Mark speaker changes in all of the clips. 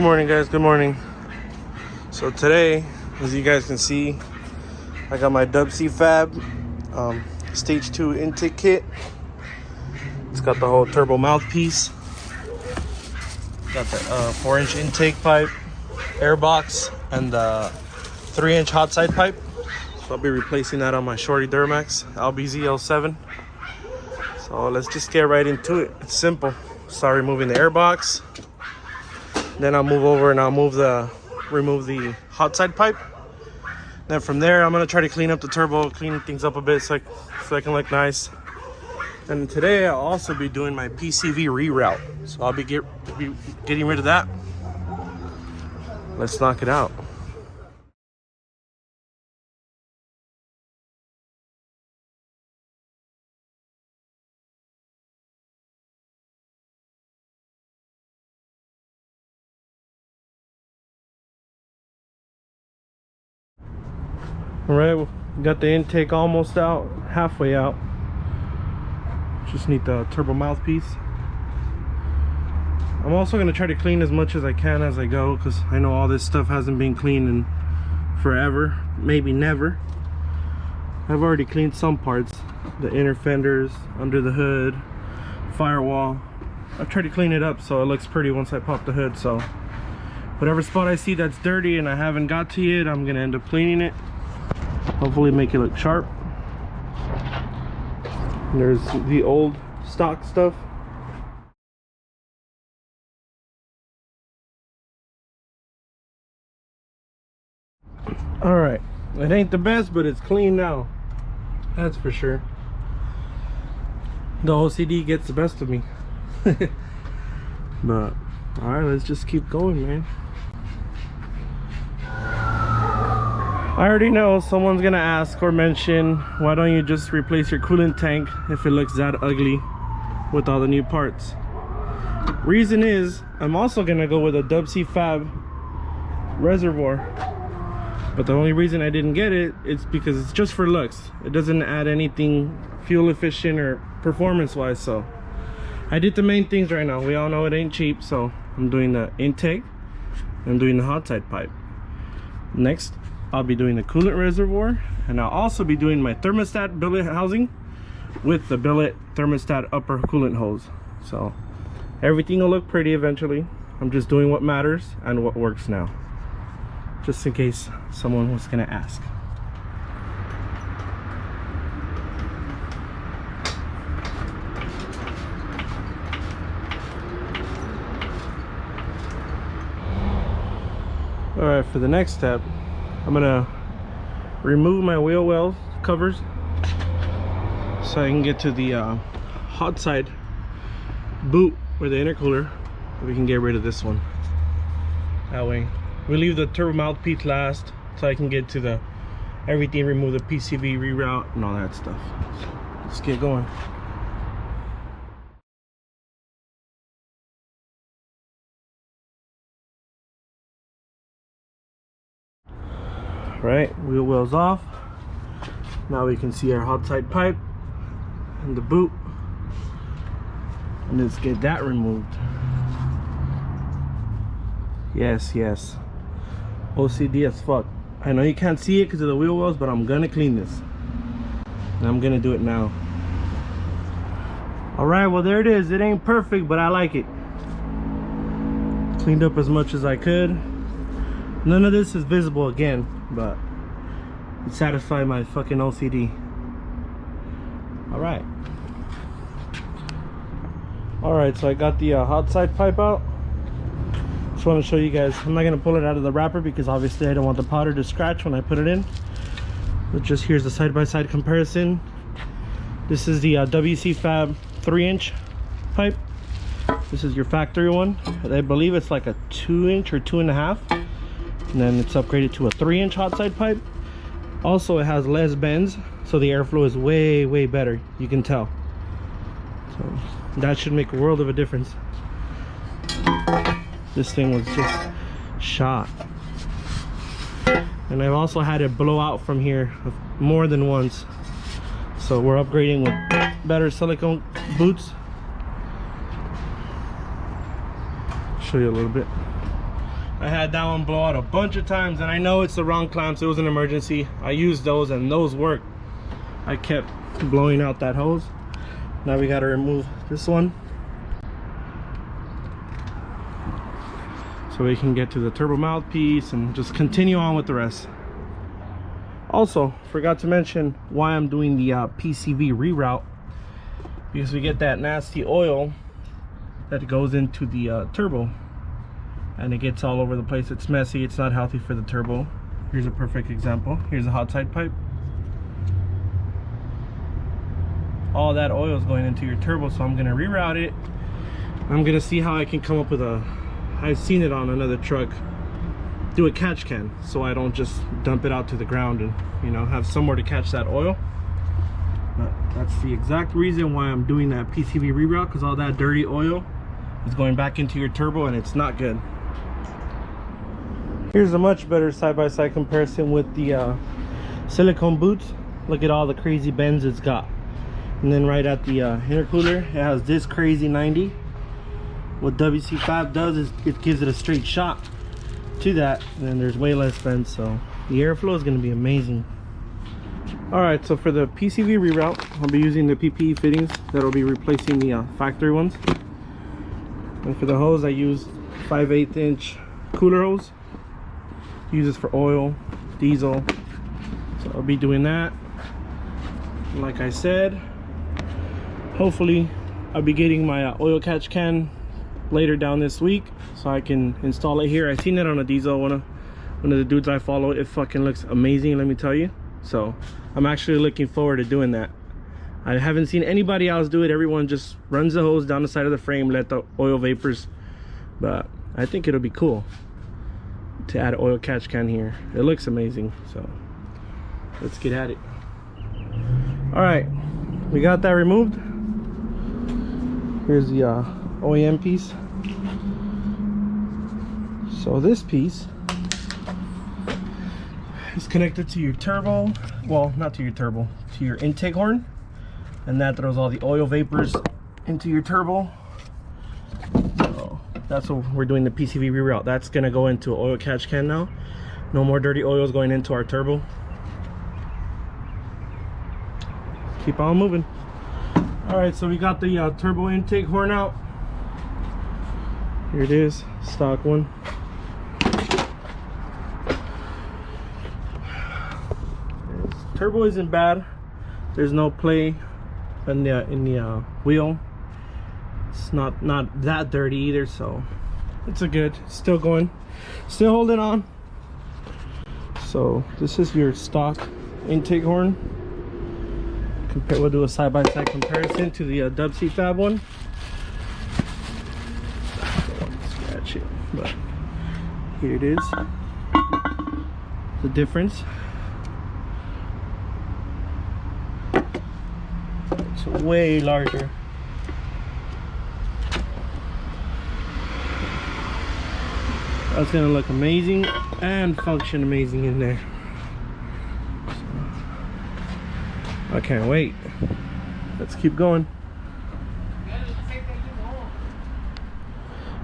Speaker 1: Good morning, guys. Good morning. So today, as you guys can see, I got my WCFab stage 2 intake kit. It's got the whole turbo mouthpiece, got the 4-inch intake pipe, air box, and the 3-inch Hotside pipe. So I'll be replacing that on my shorty Duramax LBZ L7. So let's just get right into it. It's simple. Start removing the air box. Then I'll move over and I'll remove the Hotside pipe. Then from there, I'm gonna try to clean up the turbo, clean things up a bit so I can look nice. And today I'll also be doing my PCV reroute. So I'll be getting rid of that. Let's knock it out. All right, we got the intake almost out, halfway out. Just need the turbo mouthpiece. I'm also gonna try to clean as much as I can as I go, because I know all this stuff hasn't been cleaned in forever, maybe never. I've already cleaned some parts, the inner fenders, under the hood, firewall. I've tried to clean it up so it looks pretty once I pop the hood. So whatever spot I see that's dirty and I haven't got to yet, I'm gonna end up cleaning it. Hopefully make it look sharp. And there's the old stock stuff. All right, it ain't the best, but it's clean now. That's for sure. The OCD gets the best of me. But all right, let's just keep going, man. I already know someone's gonna ask or mention, why don't you just replace your coolant tank if it looks that ugly with all the new parts? Reason is, I'm also gonna go with a WCFab reservoir. But the only reason I didn't get it is because it's just for looks. It doesn't add anything fuel efficient or performance wise. So I did the main things right now. We all know it ain't cheap, so I'm doing the intake. I'm doing the Hotside pipe. Next, I'll be doing the coolant reservoir, and I'll also be doing my thermostat billet housing with the billet thermostat upper coolant hose. So everything will look pretty eventually. I'm just doing what matters and what works now, just in case someone was gonna ask. All right, for the next step, I'm gonna remove my wheel well covers so I can get to the Hotside boot or the intercooler. We can get rid of this one. That way we leave the turbo mouthpiece last, so I can get to the everything, remove the PCV, reroute, and all that stuff. So let's get going. Right, wheel wells off. Now we can see our Hotside pipe and the boot, and let's get that removed. Yes, OCD as fuck. I know you can't see it because of the wheel wells, but I'm gonna clean this, and I'm gonna do it now. All right, well, there it is. It ain't perfect, but I like it. Cleaned up as much as I could. None of this is visible again, but it satisfied my fucking OCD. All right, so I got the Hotside pipe out. Just want to show you guys. I'm not gonna pull it out of the wrapper because obviously I don't want the powder to scratch when I put it in. But just here's the side-by-side comparison. This is the WCFab 3-inch pipe. This is your factory one. I believe it's like a 2-inch or 2.5. And then it's upgraded to a 3-inch Hotside pipe. Also, it has less bends, so the airflow is way better. You can tell. So that should make a world of a difference. This thing was just shot. And I've also had it blow out from here more than once. So we're upgrading with better silicone boots. Show you a little bit. I had that one blow out a bunch of times, and I know it's the wrong clamps. It was an emergency. I used those and those worked. I kept blowing out that hose. Now we got to remove this one so we can get to the turbo mouthpiece and just continue on with the rest. Also, forgot to mention why I'm doing the PCV reroute, because we get that nasty oil that goes into the turbo and it gets all over the place. It's messy, it's not healthy for the turbo. Here's a perfect example. Here's a Hotside pipe. All that oil is going into your turbo, so I'm gonna reroute it. I'm gonna see how I can come up with a, I've seen it on another truck, do a catch can, so I don't just dump it out to the ground and, you know, have somewhere to catch that oil. But that's the exact reason why I'm doing that PCV reroute, because all that dirty oil is going back into your turbo and it's not good. Here's a much better side-by-side comparison with the silicone boots. Look at all the crazy bends it's got. And then right at the intercooler, it has this crazy 90. What WCFab does is it gives it a straight shot to that, and then there's way less bends, so the airflow is going to be amazing. Alright, so for the PCV reroute, I'll be using the PPE fittings that'll be replacing the factory ones. And for the hose, I use 5/8 inch cooler hose. Use this for oil, diesel, so I'll be doing that. And like I said, hopefully I'll be getting my oil catch can later down this week so I can install it here. I seen it on a diesel. One of the dudes I follow, it fucking looks amazing, let me tell you. So I'm actually looking forward to doing that. I haven't seen anybody else do it. Everyone just runs the hose down the side of the frame, let the oil vapors. But I think it'll be cool to add an oil catch can here. It looks amazing, so let's get at it. All right, we got that removed. Here's the OEM piece. So this piece is connected to your turbo, well, not to your turbo, to your intake horn, and that throws all the oil vapors into your turbo. So that's what we're doing, the PCV reroute. That's gonna go into an oil catch can now. No more dirty oils going into our turbo. Keep on moving. All right, so we got the turbo intake horn out. Here it is, stock one. Turbo isn't bad. There's no play in the wheel. It's not that dirty either, so it's a good. Still going, still holding on. So this is your stock intake horn. We'll do a side-by-side comparison to the WCFab one. Don't want to scratch it, but here it is. The difference. It's way larger. That's gonna look amazing and function amazing in there. I can't wait. Let's keep going.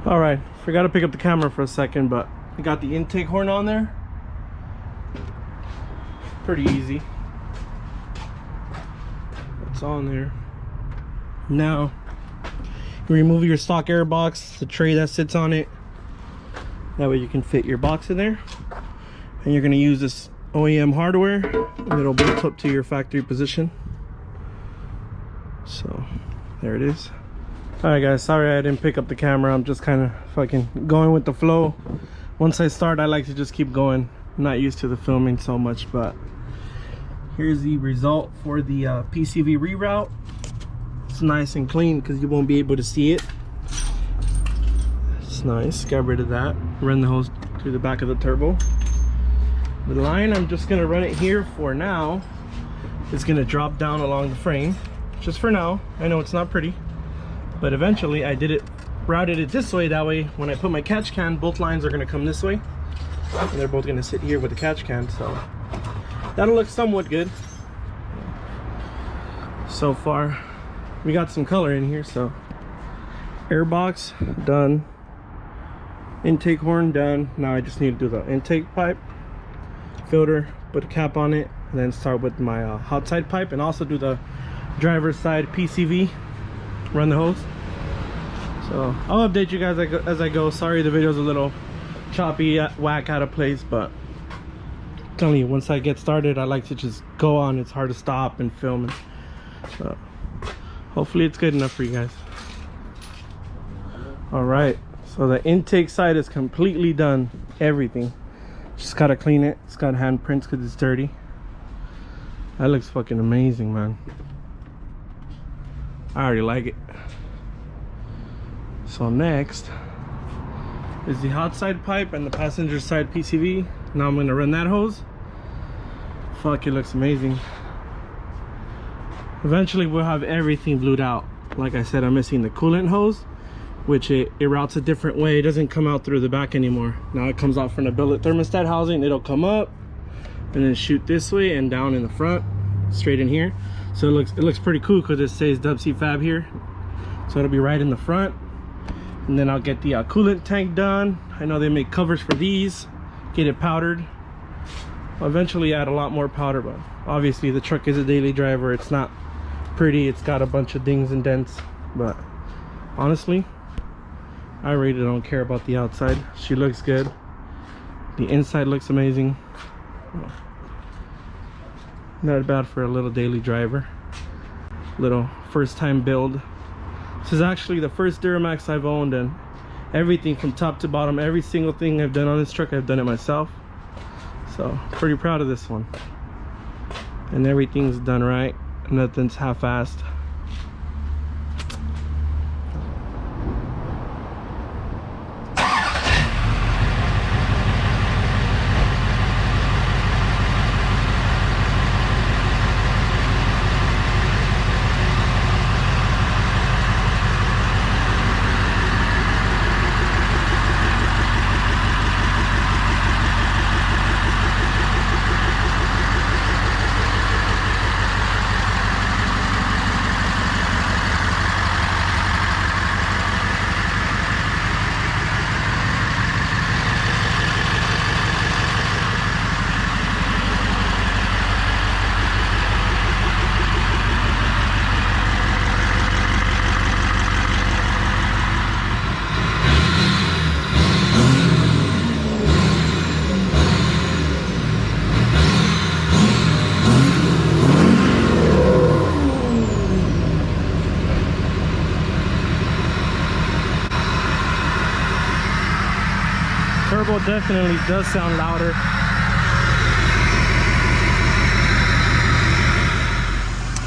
Speaker 1: All right, forgot to pick up the camera for a second, but I got the intake horn on there. Pretty easy. It's on there. Now, you remove your stock air box, the tray that sits on it. That way you can fit your box in there. And you're gonna use this OEM hardware, and it'll bolt up to your factory position. So there it is. All right guys, sorry I didn't pick up the camera. I'm just kind of fucking going with the flow. Once I start, I like to just keep going. I'm not used to the filming so much, but here's the result for the PCV reroute. It's nice and clean because you won't be able to see it. It's nice. Got rid of that. Run the hose through the back of the turbo. The line, I'm just gonna run it here for now. It's gonna drop down along the frame, just for now. I know it's not pretty, but eventually I routed it this way. That way, when I put my catch can, both lines are gonna come this way, and they're both gonna sit here with the catch can. So that'll look somewhat good. So far, we got some color in here. So air box done. Intake horn done. Now I just need to do the intake pipe, filter, put a cap on it, and then start with my Hotside pipe, and also do the driver's side PCV, run the hose. So I'll update you guys as I go. Sorry the video's a little choppy, whack, out of place, but I'm telling you, once I get started, I like to just go on. It's hard to stop and film, so hopefully it's good enough for you guys. All right, so the intake side is completely done. Everything, just gotta clean it. It's got handprints because it's dirty. That looks fucking amazing, man. I already like it. So next is the hot side pipe and the passenger side PCV. Now I'm gonna run that hose. Fuck, it looks amazing. Eventually we'll have everything blued out. Like I said, I'm missing the coolant hose, which it routes a different way. It doesn't come out through the back anymore. Now it comes out from the billet thermostat housing. It'll come up and then shoot this way and down in the front, straight in here. So it looks pretty cool because it says WCFab here. So it'll be right in the front. And then I'll get the coolant tank done. I know they make covers for these. Get it powdered. I'll eventually add a lot more powder, but obviously the truck is a daily driver. It's not pretty. It's got a bunch of dings and dents, but honestly, I really don't care about the outside. She looks good. The inside looks amazing. Not bad for a little daily driver. Little first time build. This is actually the first Duramax I've owned, and everything from top to bottom, every single thing I've done on this truck, I've done it myself. So pretty proud of this one. And everything's done right. Nothing's half-assed. Turbo definitely does sound louder.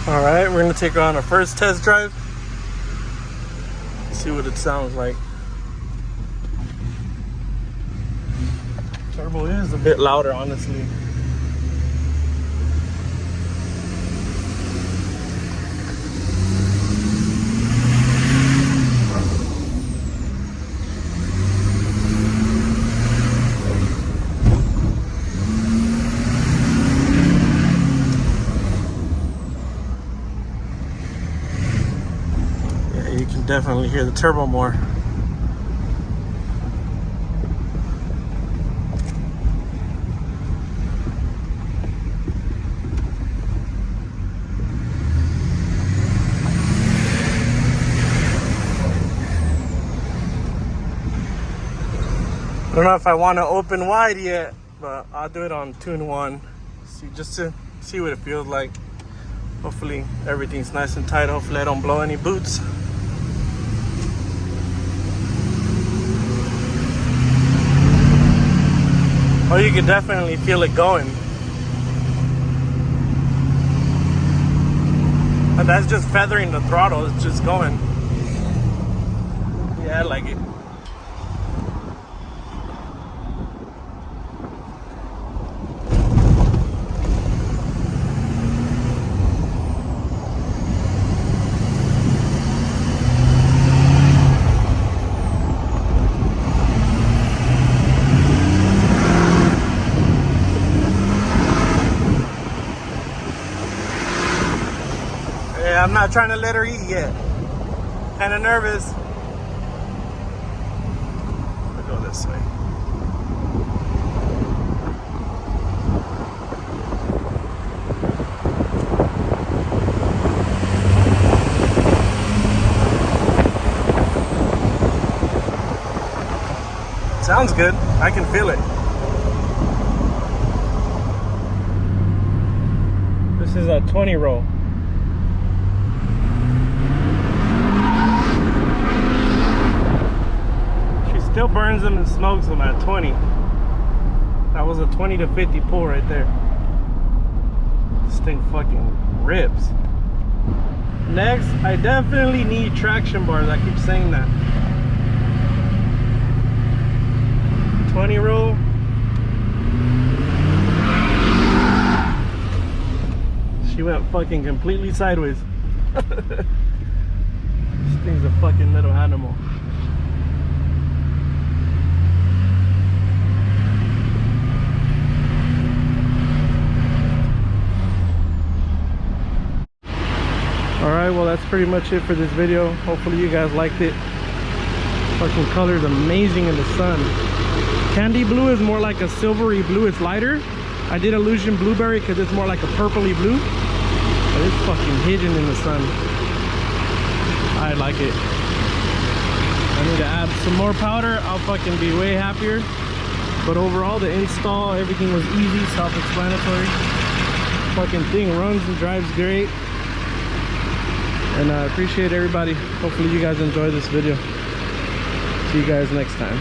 Speaker 1: All right, we're gonna take her on a first test drive. See what it sounds like. Turbo is a bit louder, honestly. You can definitely hear the turbo more. I don't know if I want to open wide yet, but I'll do it on tune 1. Just to see what it feels like. Hopefully everything's nice and tight. Hopefully I don't blow any boots. Oh, you can definitely feel it going. But that's just feathering the throttle, it's just going. Yeah, I like it. I'm not trying to let her eat yet. Kind of nervous. go this way. Sounds good. I can feel it. This is a 20 roll. She still burns them and smokes them at 20. That was a 20 to 50 pull right there. This thing fucking rips. Next, I definitely need traction bars. I keep saying that. 20 roll. She went fucking completely sideways. This thing's a fucking little animal. Alright, well that's pretty much it for this video. Hopefully you guys liked it. Fucking color's amazing in the sun. Candy blue is more like a silvery blue, it's lighter. I did illusion blueberry because it's more like a purpley blue. But it's fucking hidden in the sun. I like it. I need to add some more powder. I'll fucking be way happier. But overall, the install, everything was easy, self-explanatory. Fucking thing runs and drives great. And I appreciate everybody. Hopefully you guys enjoy this video. See you guys next time.